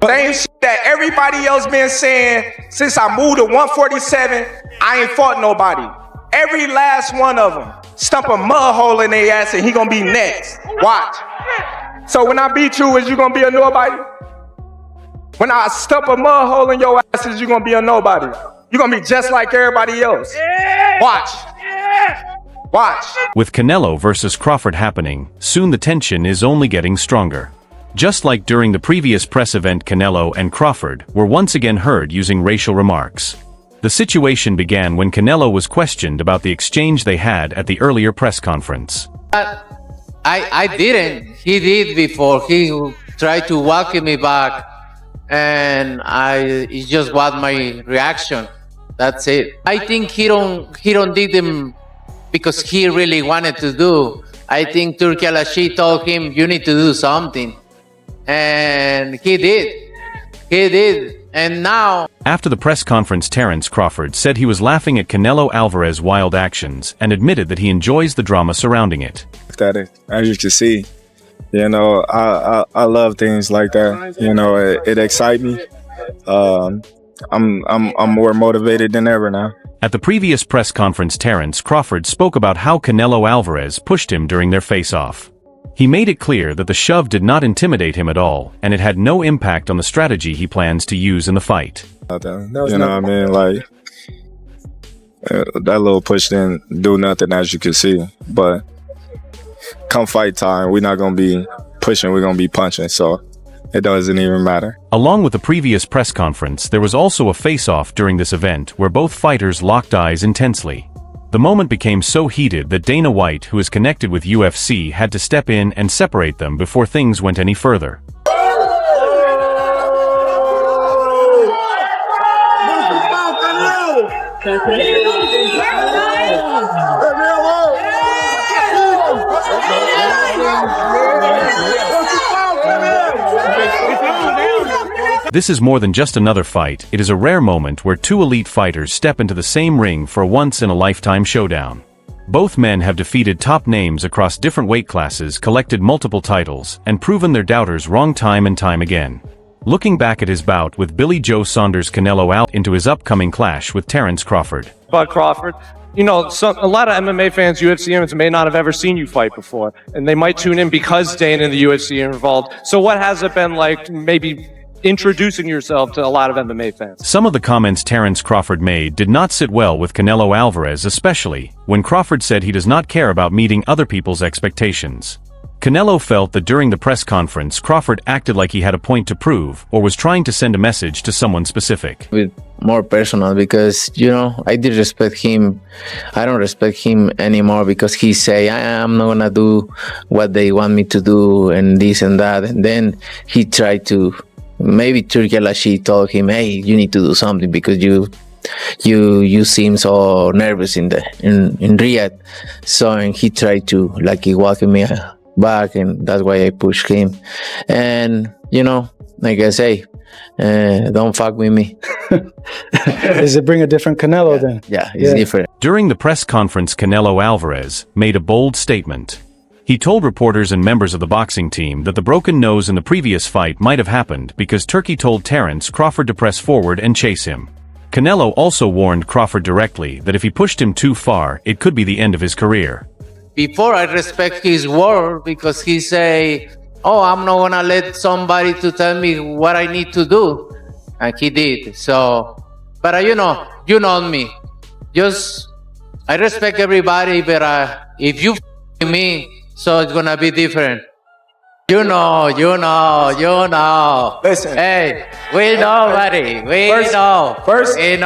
Same shit that everybody else been saying since I moved to 147. I ain't fought nobody. Every last one of them. Stump a mud hole in their ass and he gonna be next. Watch. So when I beat you, is you gonna be a nobody? When I stump a mud hole in your ass, is you gonna be a nobody? You gonna be just like everybody else. Watch. Watch. With Canelo versus Crawford happening, soon the tension is only getting stronger. Just like during the previous press event, Canelo and Crawford were once again heard using racial remarks. The situation began when Canelo was questioned about the exchange they had at the earlier press conference. I didn't. He did before. He tried to welcome me back, and it just was my reaction. That's it. I think he don't did them because he really wanted to do. I think Turki Al-Ashi told him, you need to do something. And he did. He did. And now... After the press conference, Terence Crawford said he was laughing at Canelo Alvarez's wild actions and admitted that he enjoys the drama surrounding it. As you can see, you know, I love things like that. You know, it excites me. I'm more motivated than ever now. At the previous press conference, Terence Crawford spoke about how Canelo Alvarez pushed him during their face-off. He made it clear that the shove did not intimidate him at all, and it had no impact on the strategy he plans to use in the fight. You know what I mean? Like, that little push didn't do nothing, as you can see. But come fight time, we're not going to be pushing, we're going to be punching, so it doesn't even matter. Along with the previous press conference, there was also a face-off during this event where both fighters locked eyes intensely. The moment became so heated that Dana White, who is connected with UFC, had to step in and separate them before things went any further. This is more than just another fight. It is a rare moment where two elite fighters step into the same ring for a once-in-a-lifetime showdown. Both men have defeated top names across different weight classes, collected multiple titles, and proven their doubters wrong time and time again. Looking back at his bout with Billy Joe Saunders, Canelo out into his upcoming clash with Terence Crawford. But Crawford, you know, a lot of MMA fans, UFC fans, may not have ever seen you fight before, and they might tune in because Dana and the UFC are involved. So what has it been like, maybe introducing yourself to a lot of MMA fans? Some of the comments Terence Crawford made did not sit well with Canelo Alvarez, especially when Crawford said he does not care about meeting other people's expectations. Canelo felt that during the press conference, Crawford acted like he had a point to prove or was trying to send a message to someone specific. With more personal, because, you know, I did respect him. I don't respect him anymore because he say, I'm not gonna do what they want me to do and this and that. And then he tried to, maybe Turki Al-Ashi told him, hey, you need to do something because you seem so nervous in Riyadh. So, and he tried to, like, he welcomed me back, and that's why I pushed him. And, you know, like I say, don't fuck with me. Does it bring a different Canelo then? Yeah, it's different. During the press conference, Canelo Alvarez made a bold statement. He told reporters and members of the boxing team that the broken nose in the previous fight might have happened because Turki told Terence Crawford to press forward and chase him. Canelo also warned Crawford directly that if he pushed him too far, it could be the end of his career. Before, I respect his word because he say, oh, I'm not gonna let somebody to tell me what I need to do. And he did. So, but you know me. Just, I respect everybody, but if you f me, so it's gonna be different. You know. Listen. Hey, we know, buddy. We know. First and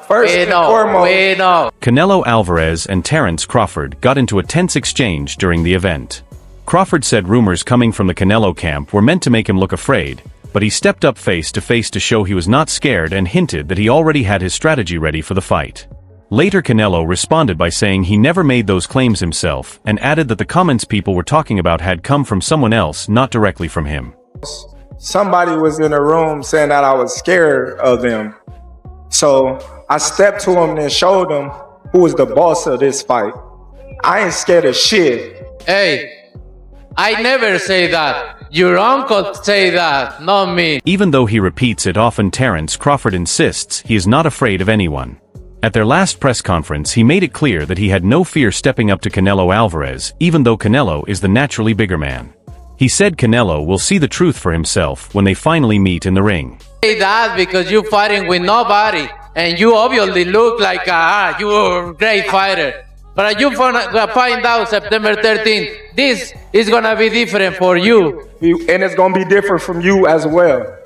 foremost. Canelo Alvarez and Terence Crawford got into a tense exchange during the event. Crawford said rumors coming from the Canelo camp were meant to make him look afraid, but he stepped up face to face to show he was not scared and hinted that he already had his strategy ready for the fight. Later, Canelo responded by saying he never made those claims himself and added that the comments people were talking about had come from someone else, not directly from him. Somebody was in the room saying that I was scared of them. So I stepped to him and showed him who was the boss of this fight. I ain't scared of shit. Hey, I never say that. Your uncle say that, not me. Even though he repeats it often, Terence Crawford insists he is not afraid of anyone. At their last press conference, he made it clear that he had no fear stepping up to Canelo Alvarez, even though Canelo is the naturally bigger man. He said Canelo will see the truth for himself when they finally meet in the ring. Say that because you're fighting with nobody, and you obviously look like you're a great fighter. But you're gonna find out September 13th, this is gonna be different for you. And it's gonna be different from you as well.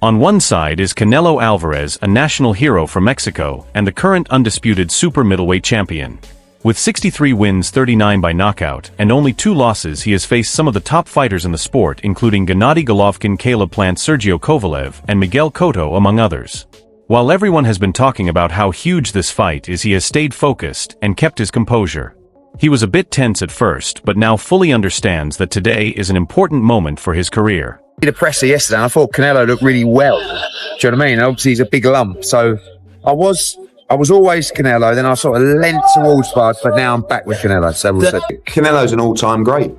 On one side is Canelo Alvarez, a national hero from Mexico and the current undisputed super middleweight champion. With 63 wins, 39 by knockout, and only 2 losses, he has faced some of the top fighters in the sport, including Gennady Golovkin, Caleb Plant, Sergio Kovalev, and Miguel Cotto, among others. While everyone has been talking about how huge this fight is, he has stayed focused and kept his composure. He was a bit tense at first, but now fully understands that today is an important moment for his career. The presser yesterday, and I thought Canelo looked really well. Do you know what I mean? Obviously, he's a big lump, so I was always Canelo. Then I sort of leant towards Bud, but now I'm back with Canelo. So we'll see. Canelo's an all-time great.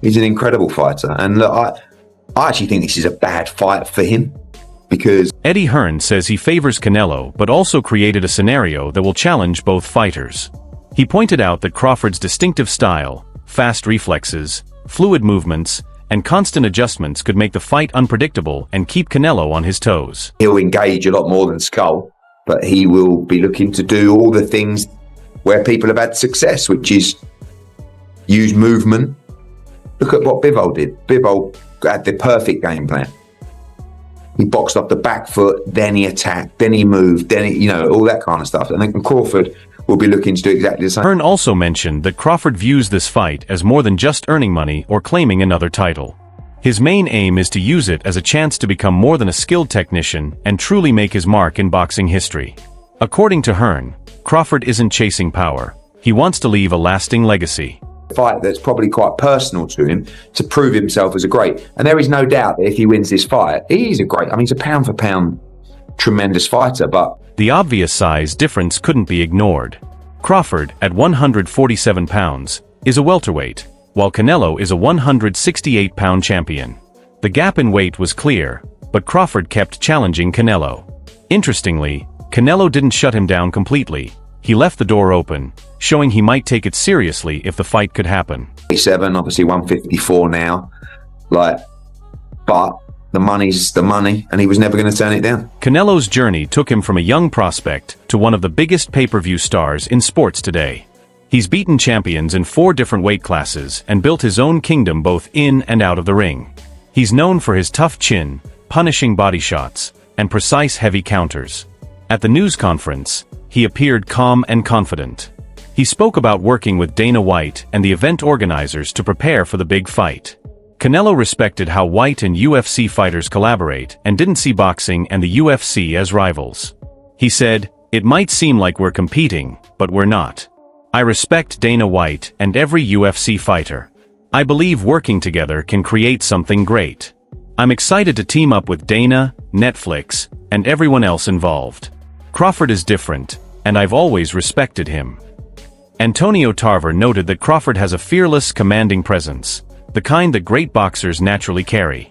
He's an incredible fighter, and look, I actually think this is a bad fight for him because Eddie Hearn says he favors Canelo, but also created a scenario that will challenge both fighters. He pointed out that Crawford's distinctive style, fast reflexes, fluid movements, and constant adjustments could make the fight unpredictable and keep Canelo on his toes. he'll engage a lot more than Skull, but he will be looking to do all the things where people have had success, which is use movement. Look at what Bivol did. Bivol had the perfect game plan. He boxed off the back foot, then he attacked, then he moved, then he, all that kind of stuff. I think Crawford will be looking to do exactly the same. Hearn also mentioned that Crawford views this fight as more than just earning money or claiming another title. His main aim is to use it as a chance to become more than a skilled technician and truly make his mark in boxing history. According to Hearn, Crawford isn't chasing power. He wants to leave a lasting legacy. Fight that's probably quite personal to him to prove himself as a great. And there is no doubt that if he wins this fight, he's a great, he's a pound for pound tremendous fighter, but the obvious size difference couldn't be ignored. Crawford, at 147 pounds, is a welterweight, while Canelo is a 168-pound champion. The gap in weight was clear, but Crawford kept challenging Canelo. Interestingly, Canelo didn't shut him down completely. He left the door open, showing he might take it seriously if the fight could happen. 87, obviously 154 now, but the money's the money, and he was never going to turn it down. Canelo's journey took him from a young prospect to one of the biggest pay-per-view stars in sports today. He's beaten champions in 4 different weight classes and built his own kingdom both in and out of the ring. He's known for his tough chin, punishing body shots, and precise heavy counters. At the news conference, he appeared calm and confident. He spoke about working with Dana White and the event organizers to prepare for the big fight. Canelo respected how White and UFC fighters collaborate and didn't see boxing and the UFC as rivals. He said, "It might seem like we're competing, but we're not. I respect Dana White and every UFC fighter. I believe working together can create something great. I'm excited to team up with Dana, Netflix, and everyone else involved. Crawford is different, and I've always respected him." Antonio Tarver noted that Crawford has a fearless, commanding presence, the kind that great boxers naturally carry.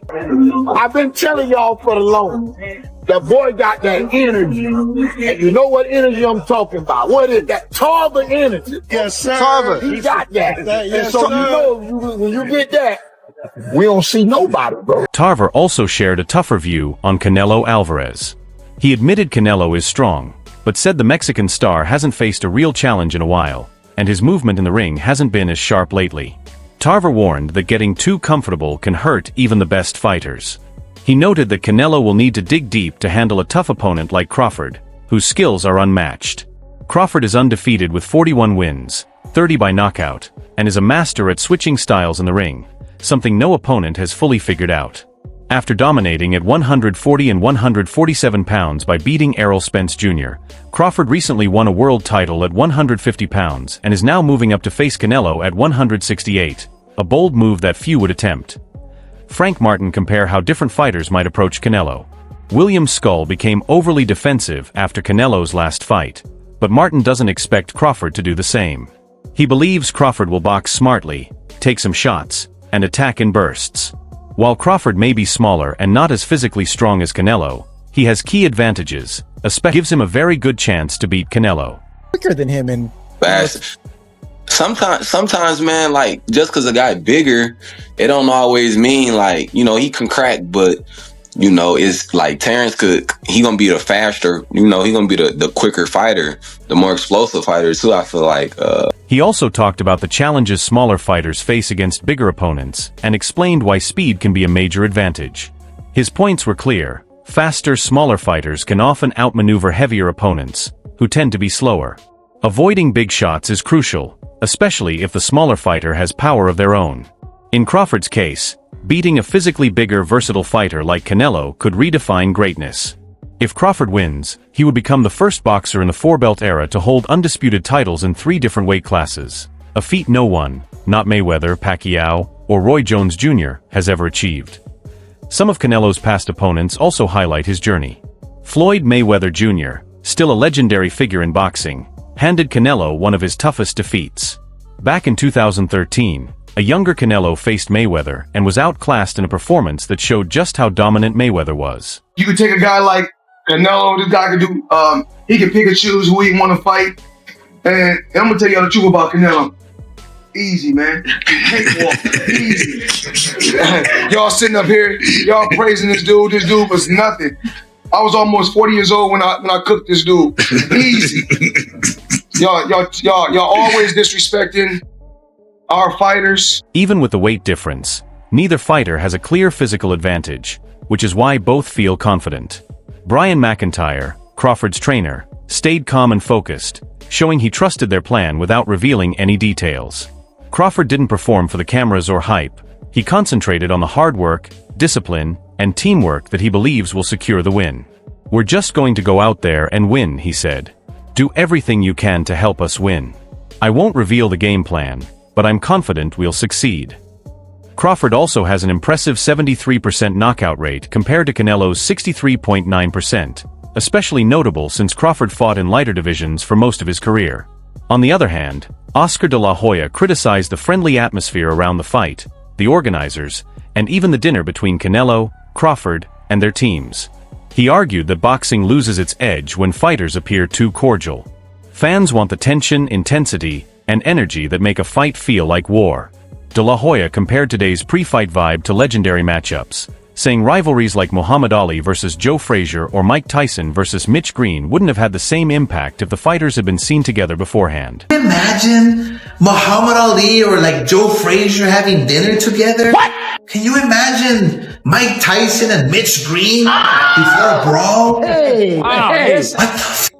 I've been telling y'all for the longest. That boy got that energy. And you know what energy I'm talking about. What is that? Tarver energy. Yes, sir. Tarver. He got that. Yes, and so sir. when you get that, we don't see nobody, bro. Tarver also shared a tougher view on Canelo Alvarez. He admitted Canelo is strong, but said the Mexican star hasn't faced a real challenge in a while, and his movement in the ring hasn't been as sharp lately. Tarver warned that getting too comfortable can hurt even the best fighters. He noted that Canelo will need to dig deep to handle a tough opponent like Crawford, whose skills are unmatched. Crawford is undefeated with 41 wins, 30 by knockout, and is a master at switching styles in the ring, something no opponent has fully figured out. After dominating at 140 and 147 pounds by beating Errol Spence Jr., Crawford recently won a world title at 150 pounds and is now moving up to face Canelo at 168, a bold move that few would attempt. Frank Martin compare how different fighters might approach Canelo. William Skull became overly defensive after Canelo's last fight, but Martin doesn't expect Crawford to do the same. He believes Crawford will box smartly, take some shots, and attack in bursts. While Crawford may be smaller and not as physically strong as Canelo, he has key advantages, especially gives him a very good chance to beat Canelo. Quicker than him and Fast. Sometimes, man, like, just because a guy bigger, it don't always mean, like, you know, he can crack, but, you know, it's like Terence he gonna be the faster, you know, he gonna be the quicker fighter, the more explosive fighter, too, I feel like. He also talked about the challenges smaller fighters face against bigger opponents, and explained why speed can be a major advantage. His points were clear. Faster, smaller fighters can often outmaneuver heavier opponents, who tend to be slower. Avoiding big shots is crucial, especially if the smaller fighter has power of their own. In Crawford's case, beating a physically bigger, versatile fighter like Canelo could redefine greatness. If Crawford wins, he would become the first boxer in the four-belt era to hold undisputed titles in 3 different weight classes, a feat no one, not Mayweather, Pacquiao, or Roy Jones Jr., has ever achieved. Some of Canelo's past opponents also highlight his journey. Floyd Mayweather Jr., still a legendary figure in boxing, handed Canelo one of his toughest defeats. Back in 2013, a younger Canelo faced Mayweather and was outclassed in a performance that showed just how dominant Mayweather was. You can take a guy like Canelo, this guy can do, he can pick and choose who he want to fight. And I'm going to tell y'all the truth about Canelo. Easy, man. Easy. Y'all sitting up here, y'all praising this dude. This dude was nothing. I was almost 40 years old when I cooked this dude. Easy. Y'all always disrespecting our fighters. Even with the weight difference, neither fighter has a clear physical advantage, which is why both feel confident. Brian McIntyre, Crawford's trainer, stayed calm and focused, showing he trusted their plan without revealing any details. Crawford didn't perform for the cameras or hype. He concentrated on the hard work, discipline, and teamwork that he believes will secure the win. "We're just going to go out there and win," he said. "Do everything you can to help us win. I won't reveal the game plan, but I'm confident we'll succeed." Crawford also has an impressive 73% knockout rate compared to Canelo's 63.9%, especially notable since Crawford fought in lighter divisions for most of his career. On the other hand, Oscar de la Hoya criticized the friendly atmosphere around the fight, the organizers, and even the dinner between Canelo, Crawford, and their teams. He argued that boxing loses its edge when fighters appear too cordial. Fans want the tension, intensity, and energy that make a fight feel like war. De La Hoya compared today's pre-fight vibe to legendary matchups, saying rivalries like Muhammad Ali versus Joe Frazier or Mike Tyson versus Mitch Green wouldn't have had the same impact if the fighters had been seen together beforehand. Imagine Muhammad Ali or like Joe Frazier having dinner together? What? Can you imagine Mike Tyson and Mitch Green before a brawl? Hey, wow, hey. What the f?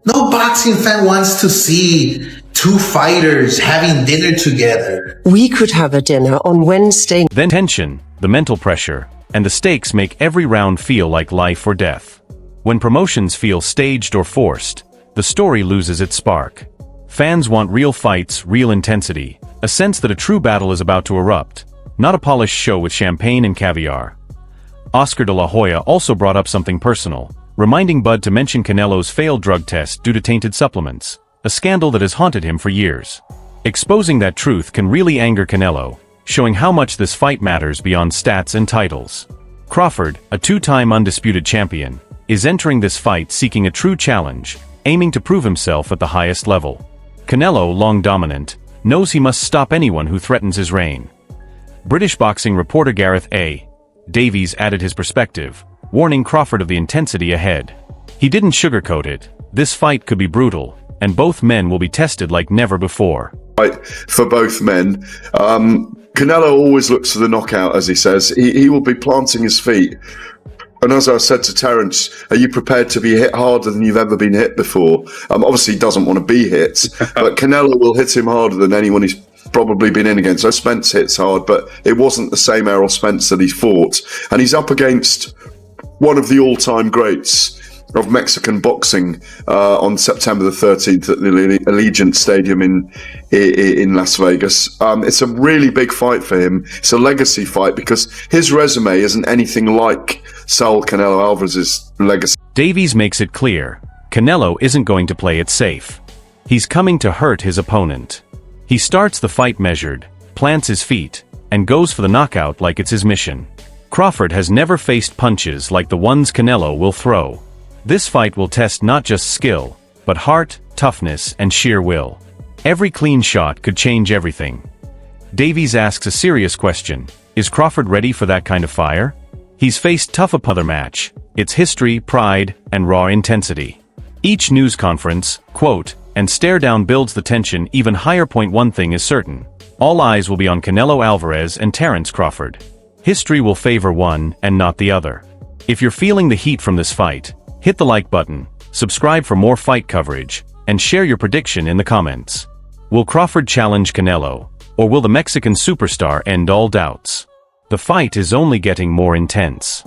No boxing fan wants to see two fighters having dinner together. We could have a dinner on Wednesday. Then tension, the mental pressure, and the stakes make every round feel like life or death. When promotions feel staged or forced, the story loses its spark. Fans want real fights, real intensity, a sense that a true battle is about to erupt, not a polished show with champagne and caviar. Oscar de la Hoya also brought up something personal, reminding Bud to mention Canelo's failed drug test due to tainted supplements, a scandal that has haunted him for years. Exposing that truth can really anger Canelo, showing how much this fight matters beyond stats and titles. Crawford, a two-time undisputed champion, is entering this fight seeking a true challenge, aiming to prove himself at the highest level. Canelo, long dominant, knows he must stop anyone who threatens his reign. British boxing reporter Gareth A. Davies added his perspective, warning Crawford of the intensity ahead. He didn't sugarcoat it. This fight could be brutal, and both men will be tested like never before. Right, for both men. Canelo always looks for the knockout, as he says. He will be planting his feet. And as I said to Terence, are you prepared to be hit harder than you've ever been hit before? Obviously, he doesn't want to be hit, but Canelo will hit him harder than anyone he's probably been in against. So Spence hits hard, but it wasn't the same Errol Spence that he fought. And he's up against one of the all-time greats of Mexican boxing on September the 13th at the Allegiant Stadium in Las Vegas. It's a really big fight for him. It's a legacy fight because his resume isn't anything like Saul Canelo Alvarez's legacy. Davies makes it clear, Canelo isn't going to play it safe. He's coming to hurt his opponent. He starts the fight measured, plants his feet, and goes for the knockout like it's his mission. Crawford has never faced punches like the ones Canelo will throw. This fight will test not just skill, but heart, toughness, and sheer will. Every clean shot could change everything. Davies asks a serious question. Is Crawford ready for that kind of fire? He's faced tough other match. It's history, pride, and raw intensity. Each news conference, quote, and stare down builds the tension even higher. One thing is certain. All eyes will be on Canelo Alvarez and Terence Crawford. History will favor one and not the other. If you're feeling the heat from this fight, hit the like button, subscribe for more fight coverage, and share your prediction in the comments. Will Crawford challenge Canelo, or will the Mexican superstar end all doubts? The fight is only getting more intense.